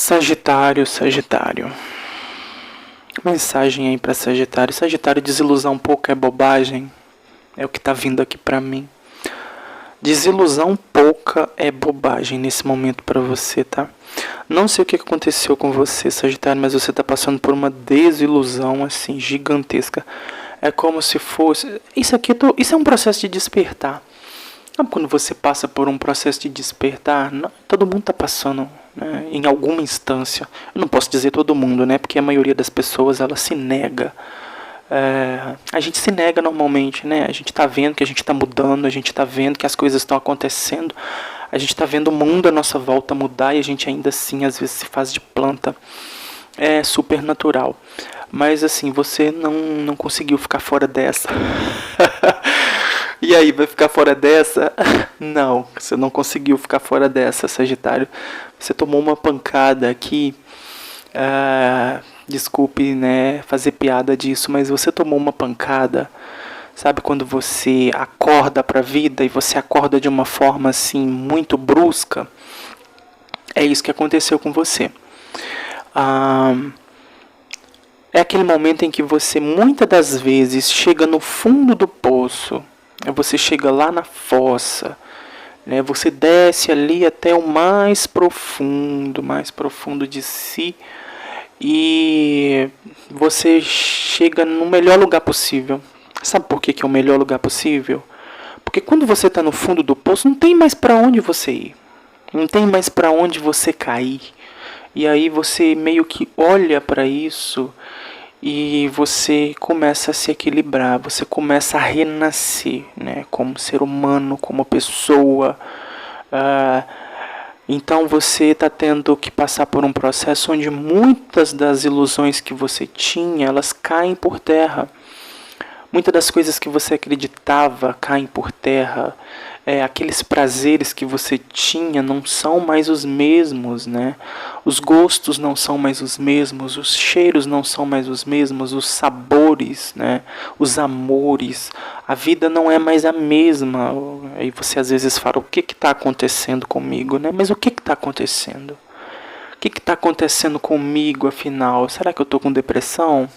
Sagitário, Sagitário. Mensagem aí pra Sagitário. Sagitário, desilusão pouca é bobagem. É o que tá vindo aqui pra mim. Desilusão pouca é bobagem nesse momento pra você, tá? Não sei o que aconteceu com você, Sagitário, mas você tá passando por uma desilusão assim gigantesca. É como se fosse. Isso é um processo de despertar. Sabe quando você passa por um processo de despertar? Não, todo mundo está passando, né, em alguma instância. Eu não posso dizer todo mundo, né? Porque a maioria das pessoas ela se nega. A gente se nega normalmente, né? A gente está vendo que a gente está mudando, a gente está vendo que as coisas estão acontecendo, a gente está vendo o mundo à nossa volta mudar e a gente ainda assim às vezes se faz de planta. É super natural. Mas assim, você não conseguiu ficar fora dessa. E aí, vai ficar fora dessa? Não, você não conseguiu ficar fora dessa, Sagitário. Você tomou uma pancada aqui. Desculpe, né, fazer piada disso, mas você tomou uma pancada. Sabe quando você acorda pra vida e você acorda de uma forma assim muito brusca? É isso que aconteceu com você. É aquele momento em que você muitas das vezes chega no fundo do poço. Você chega lá na fossa, né? Você desce ali até o mais profundo de si, e você chega no melhor lugar possível. Sabe por que é o melhor lugar possível? Porque quando você está no fundo do poço, não tem mais para onde você ir, não tem mais para onde você cair. E aí você meio que olha para isso e você começa a se equilibrar, você começa a renascer, né, como ser humano, como pessoa. Então você está tendo que passar por um processo onde muitas das ilusões que você tinha, elas caem por terra. Muitas das coisas que você acreditava caem por terra. Aqueles prazeres que você tinha não são mais os mesmos, né? Os gostos não são mais os mesmos, os cheiros não são mais os mesmos, os sabores, né? Os amores. A vida não é mais a mesma. Aí você às vezes fala, o que está acontecendo comigo, né? Mas o que está acontecendo? O que está acontecendo comigo, afinal? Será que eu estou com depressão?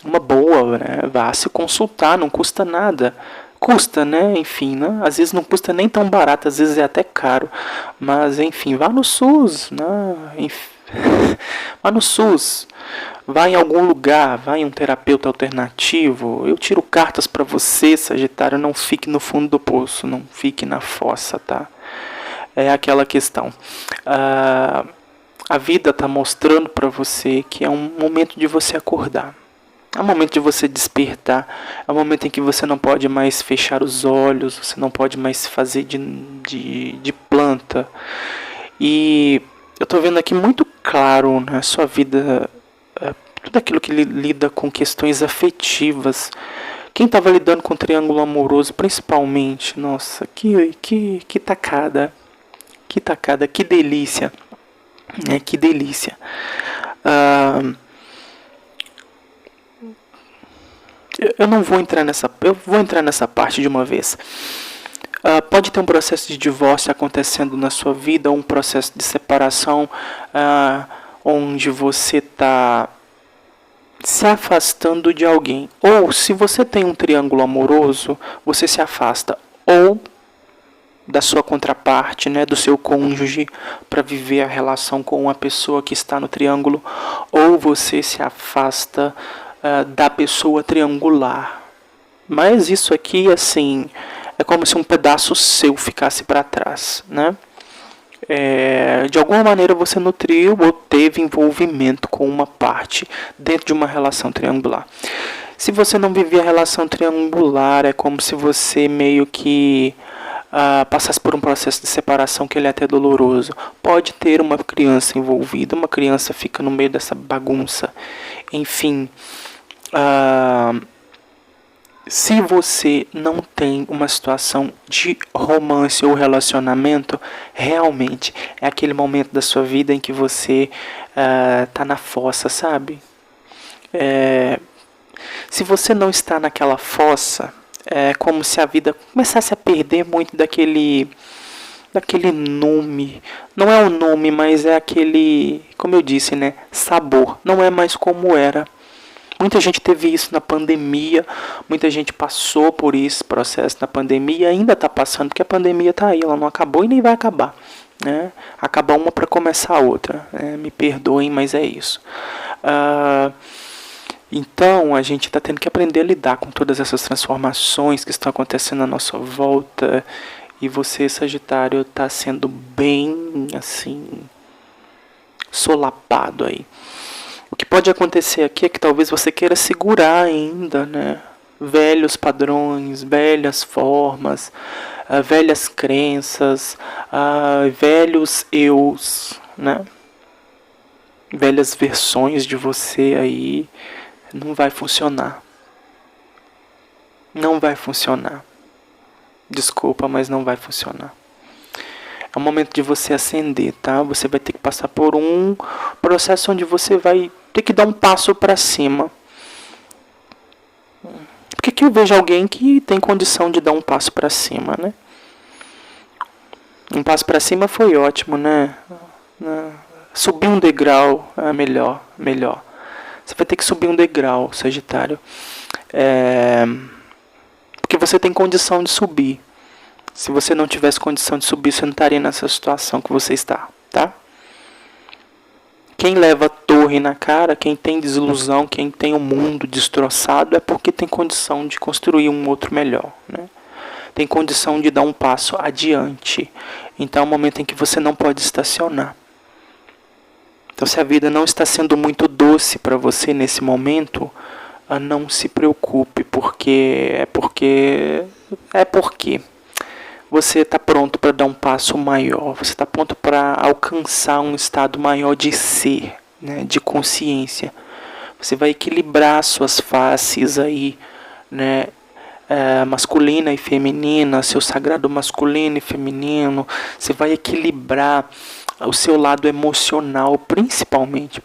Uma boa, né? Vá se consultar, não custa nada. Custa, né? Enfim, né? Às vezes não custa nem tão barato, às vezes é até caro. Mas, enfim, vá no SUS, né? Vá no SUS. Vá em algum lugar, vá em um terapeuta alternativo. Eu tiro cartas para você, Sagitário. Não fique no fundo do poço, não fique na fossa, tá? É aquela questão. A vida está mostrando para você que é um momento de você acordar. É o momento de você despertar. É o momento em que você não pode mais fechar os olhos. Você não pode mais fazer de planta. E eu estou vendo aqui muito claro na sua vida tudo aquilo que lida com questões afetivas. Quem estava lidando com triângulo amoroso, principalmente. Nossa, que tacada. Que tacada, que delícia. Que delícia. Eu não vou entrar nessa. Eu vou entrar nessa parte de uma vez. Pode ter um processo de divórcio acontecendo na sua vida, ou um processo de separação, onde você está se afastando de alguém. Ou se você tem um triângulo amoroso, você se afasta ou da sua contraparte, né, do seu cônjuge, para viver a relação com a pessoa que está no triângulo, ou você se afasta da pessoa triangular. Mas isso aqui, assim, é como se um pedaço seu ficasse para trás, né? De alguma maneira você nutriu ou teve envolvimento com uma parte dentro de uma relação triangular. Se você não vivia a relação triangular, é como se você meio que passasse por um processo de separação que ele é até doloroso. Pode ter uma criança envolvida, uma criança fica no meio dessa bagunça. Enfim, se você não tem uma situação de romance ou relacionamento, realmente é aquele momento da sua vida em que você tá na fossa, sabe? Se você não está naquela fossa, é como se a vida começasse a perder muito daquele nome. Não é o nome, mas é aquele, como eu disse, né, sabor. Não é mais como era. Muita gente teve isso na pandemia, muita gente passou por esse processo na pandemia e ainda está passando, porque a pandemia está aí, ela não acabou e nem vai acabar. Né? Acaba uma para começar a outra. Me perdoem, mas é isso. Então, a gente está tendo que aprender a lidar com todas essas transformações que estão acontecendo à nossa volta. E você, Sagitário, está sendo bem, assim, solapado aí. O que pode acontecer aqui é que talvez você queira segurar ainda, né? Velhos padrões, velhas formas, velhas crenças, velhos eus, né? Velhas versões de você aí. Não vai funcionar. Não vai funcionar. Desculpa, mas não vai funcionar. É o momento de você ascender, tá? Você vai ter que passar por um processo onde você vai ter que dar um passo para cima. Porque que eu vejo alguém que tem condição de dar um passo para cima, né? Um passo para cima foi ótimo, né? Subir um degrau é melhor. Você vai ter que subir um degrau, Sagitário. Porque você tem condição de subir. Se você não tivesse condição de subir, você não estaria nessa situação que você está, tá? Quem leva torre na cara, quem tem desilusão, quem tem o mundo destroçado, é porque tem condição de construir um outro melhor, né? Tem condição de dar um passo adiante. Então é um momento em que você não pode estacionar. Então, se a vida não está sendo muito doce para você nesse momento, não se preocupe, porque você está pronto para dar um passo maior. Você está pronto para alcançar um estado maior de ser, né, de consciência. Você vai equilibrar suas faces aí, né, masculina e feminina, seu sagrado masculino e feminino. Você vai equilibrar o seu lado emocional, principalmente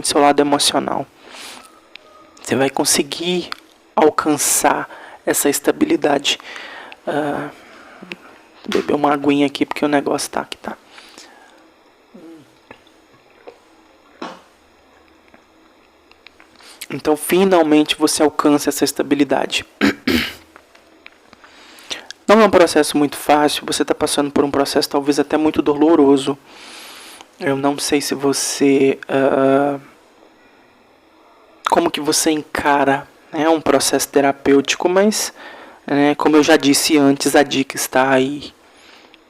seu lado emocional. Você vai conseguir alcançar essa estabilidade. Vou beber uma aguinha aqui porque o negócio tá aqui, tá? Então, finalmente você alcança essa estabilidade. Não é um processo muito fácil, você está passando por um processo talvez até muito doloroso. Eu não sei se você... como que você encara, né, um processo terapêutico, mas, como eu já disse antes, a dica está aí.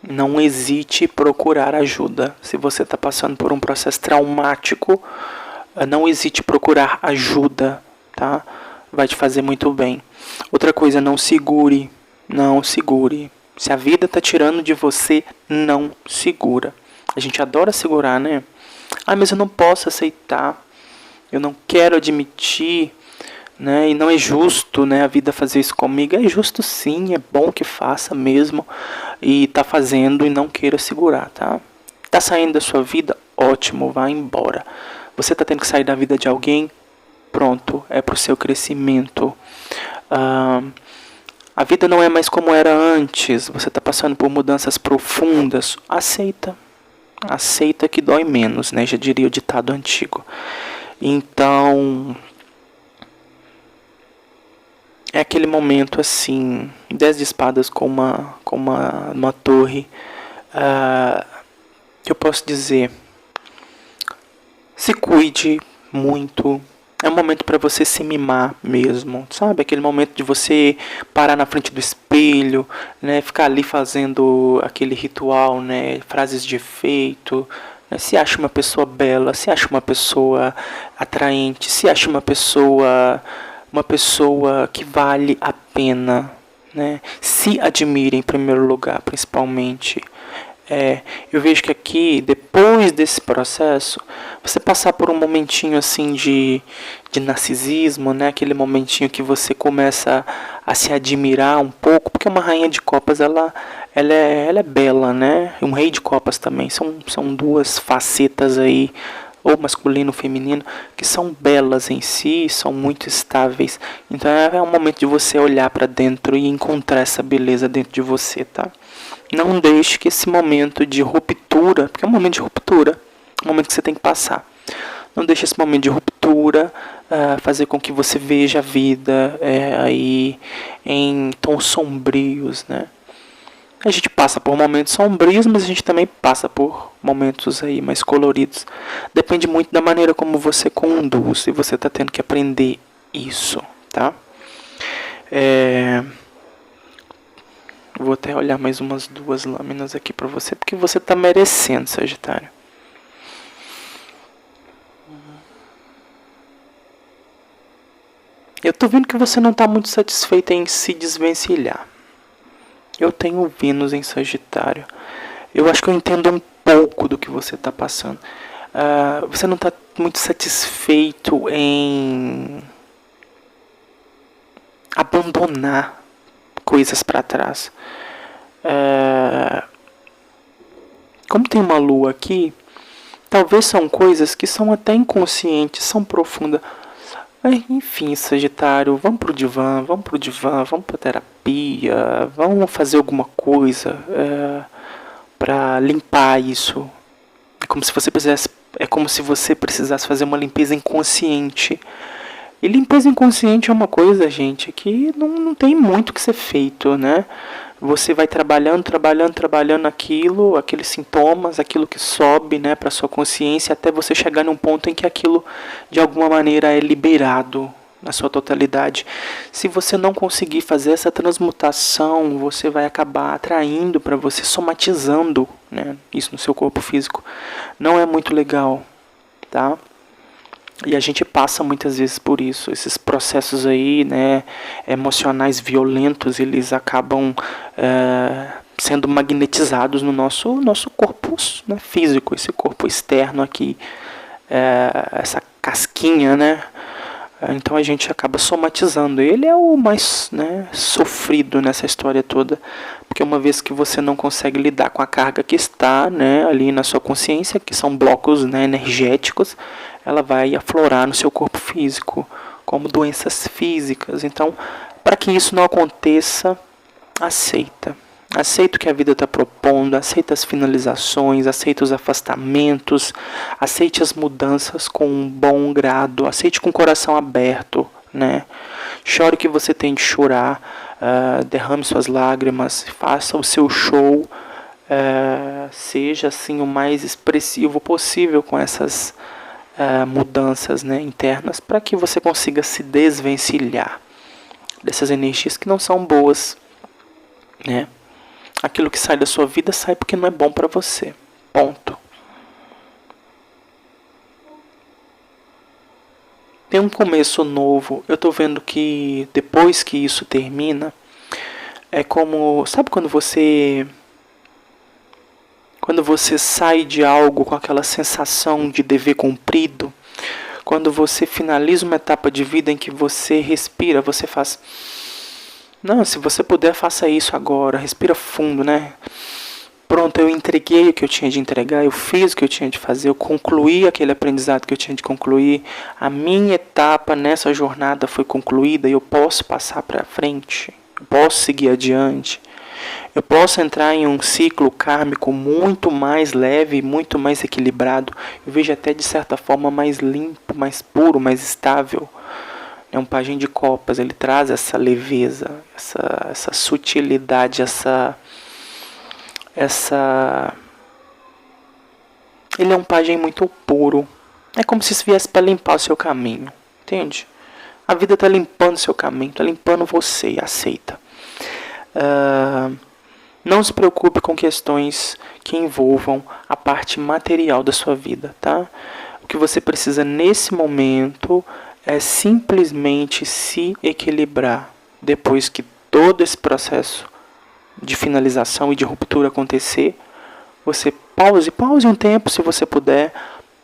Não hesite em procurar ajuda. Se você está passando por um processo traumático, não hesite em procurar ajuda, tá? Vai te fazer muito bem. Outra coisa, não segure. Não segure. Se a vida está tirando de você, não segura. A gente adora segurar, né? Mas eu não posso aceitar. Eu não quero admitir, né? E não é justo, né, a vida fazer isso comigo. É justo sim, é bom que faça mesmo. E tá fazendo e não queira segurar, tá? Tá saindo da sua vida? Ótimo, vai embora. Você tá tendo que sair da vida de alguém? Pronto, é pro seu crescimento. A vida não é mais como era antes. Você está passando por mudanças profundas. Aceita. Aceita que dói menos, né? Já diria o ditado antigo. Então, é aquele momento assim, 10 de espadas com uma torre. Eu posso dizer, se cuide muito. É um momento para você se mimar mesmo, sabe? Aquele momento de você parar na frente do espelho, né? Ficar ali fazendo aquele ritual, né? Frases de efeito, né? Se acha uma pessoa bela, se acha uma pessoa atraente, se acha uma pessoa que vale a pena, né? Se admire em primeiro lugar, principalmente. Eu vejo que aqui, depois desse processo, você passar por um momentinho assim de narcisismo, né? Aquele momentinho que você começa a se admirar um pouco, porque uma rainha de copas, ela é bela, né? Um rei de copas também, são duas facetas aí ou masculino ou feminino, que são belas em si, são muito estáveis. Então é um momento de você olhar para dentro e encontrar essa beleza dentro de você, tá? Não deixe que esse momento de ruptura, porque é um momento de ruptura, um momento que você tem que passar. Não deixe esse momento de ruptura fazer com que você veja a vida aí em tons sombrios, né? A gente passa por momentos sombrios, mas a gente também passa por momentos aí mais coloridos. Depende muito da maneira como você conduz, e você está tendo que aprender isso, tá? Vou até olhar mais umas 2 lâminas aqui para você, porque você está merecendo, Sagitário. Eu tô vendo que você não está muito satisfeito em se desvencilhar. Eu tenho Vênus em Sagitário. Eu acho que eu entendo um pouco do que você está passando. Você não está muito satisfeito em abandonar coisas para trás. Como tem uma lua aqui, talvez são coisas que são até inconscientes, são profundas. Enfim, Sagitário, vamos pro divã, vamos pra terapia, vamos fazer alguma coisa para limpar isso. É como se você precisasse fazer uma limpeza inconsciente. E limpeza inconsciente é uma coisa, gente, que não tem muito que ser feito, né? Você vai trabalhando aqueles sintomas, aquilo que sobe, né, para sua consciência, até você chegar num ponto em que aquilo, de alguma maneira, é liberado na sua totalidade. Se você não conseguir fazer essa transmutação, você vai acabar atraindo para você, somatizando, né, isso no seu corpo físico. Não é muito legal, tá? E a gente passa muitas vezes por isso. Esses processos aí, né, emocionais violentos, eles acabam sendo magnetizados no nosso corpo, né, físico, esse corpo externo aqui, essa casquinha, né? Então a gente acaba somatizando. Ele é o mais, né, sofrido nessa história toda, porque uma vez que você não consegue lidar com a carga que está, né, ali na sua consciência, que são blocos, né, energéticos, ela vai aflorar no seu corpo físico, como doenças físicas. Então, para que isso não aconteça, aceita. Aceita o que a vida está propondo, aceita as finalizações, aceita os afastamentos, aceite as mudanças com um bom grado, aceite com o coração aberto, né? Chore o que você tem de chorar, derrame suas lágrimas, faça o seu show, seja assim o mais expressivo possível com essas mudanças, né, internas, para que você consiga se desvencilhar dessas energias que não são boas, né? Aquilo que sai da sua vida sai porque não é bom para você. Ponto. Tem um começo novo. Eu tô vendo que depois que isso termina, é como, sabe quando você sai de algo com aquela sensação de dever cumprido, quando você finaliza uma etapa de vida em que você respira, você faz, não, se você puder, faça isso agora, respira fundo, né? Pronto, eu entreguei o que eu tinha de entregar, eu fiz o que eu tinha de fazer, eu concluí aquele aprendizado que eu tinha de concluir, a minha etapa nessa jornada foi concluída e eu posso passar para frente, eu posso seguir adiante. Eu posso entrar em um ciclo kármico muito mais leve, muito mais equilibrado. Eu vejo até de certa forma mais limpo, mais puro, mais estável. É um pajem de copas, ele traz essa leveza, essa sutilidade, Ele é um pajem muito puro. É como se viesse para limpar o seu caminho, entende? A vida está limpando o seu caminho, está limpando você, aceita. Não se preocupe com questões que envolvam a parte material da sua vida, tá? O que você precisa nesse momento é simplesmente se equilibrar. Depois que todo esse processo de finalização e de ruptura acontecer, você pause um tempo se você puder,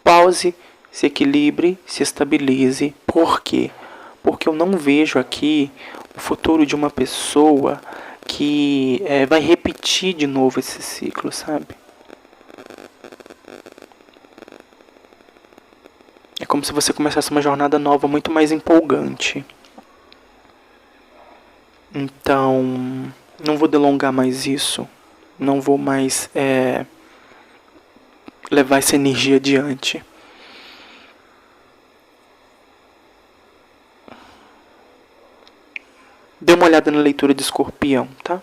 pause, se equilibre, se estabilize. Por quê? Porque eu não vejo aqui o futuro de uma pessoa que vai repetir de novo esse ciclo, sabe? como se você começasse uma jornada nova muito mais empolgante. Então, não vou delongar mais isso. Não vou mais levar essa energia adiante. Dê uma olhada na leitura de Escorpião, tá?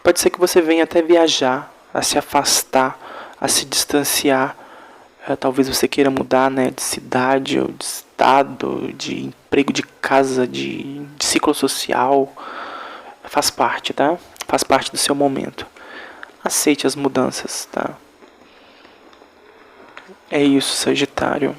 Pode ser que você venha até viajar, a se afastar, a se distanciar. Talvez você queira mudar, né, de cidade ou de estado, de emprego, de casa, de ciclo social. Faz parte, tá? Faz parte do seu momento. Aceite as mudanças, tá? É isso, Sagitário.